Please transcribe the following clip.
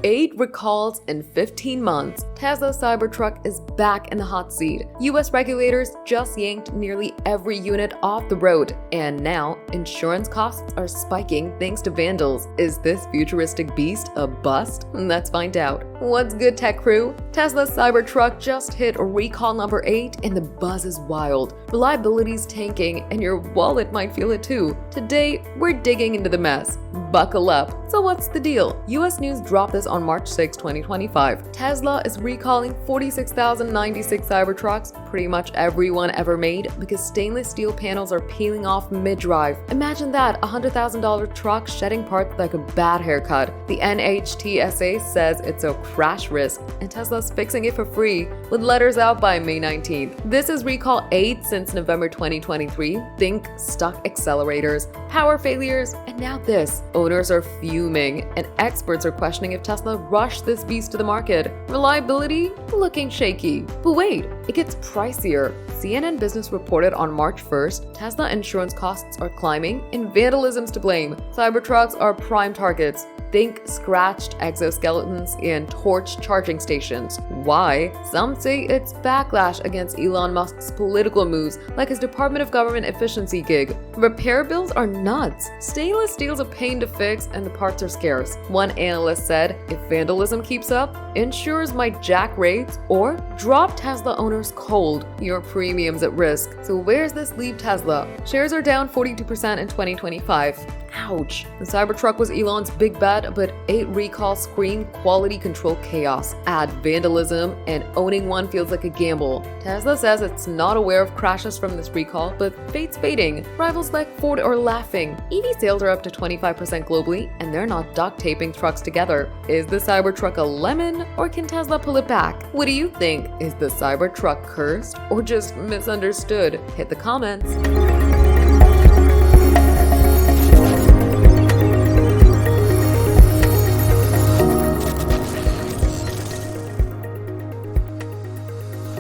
8 recalls in 15 months, Tesla Cybertruck is back in the hot seat. US regulators just yanked nearly every unit off the road, and now insurance costs are spiking thanks to vandals. Is this futuristic beast a bust? Let's find out. What's good, tech crew? Tesla Cybertruck just hit recall number 8 and the buzz is wild. Reliability's tanking and your wallet might feel it too. Today, we're digging into the mess. Buckle up. So what's the deal? US News dropped this on March 6, 2025. Tesla is recalling 46,096 Cybertrucks, pretty much every one ever made, because stainless steel panels are peeling off mid-drive. Imagine that, a $100,000 truck shedding parts like a bad haircut. The NHTSA says it's a crash risk, and Tesla's fixing it for free, with letters out by May 19th. This is recall 8 since November 2023. Think stuck accelerators, power failures, and now this. Owners are fuming, and experts are questioning if Tesla rushed this beast to the market. Reliability looking shaky. But wait, it gets pricier. CNN Business reported on March 1st, Tesla insurance costs are climbing and vandalism's to blame. Cybertrucks are prime targets. Think scratched exoskeletons and torched charging stations. Why? Some say it's backlash against Elon Musk's political moves, like his Department of Government efficiency gig. Repair bills are nuts. Stainless steel's a pain to fix and the parts are scarce. One analyst said, if vandalism keeps up, insurers might jack rates or drop Tesla owners cold. Your premium's at risk. So where's this leave Tesla? Shares are down 42% in 2025. Ouch. The Cybertruck was Elon's big bet, but 8 recalls scream quality control chaos. Add vandalism, and owning one feels like a gamble. Tesla says it's not aware of crashes from this recall, but fate's fading. Rivals like Ford are laughing. EV sales are up to 25% globally, and they're not duct taping trucks together. Is the Cybertruck a lemon, or can Tesla pull it back? What do you think? Is the Cybertruck cursed, or just misunderstood? Hit the comments.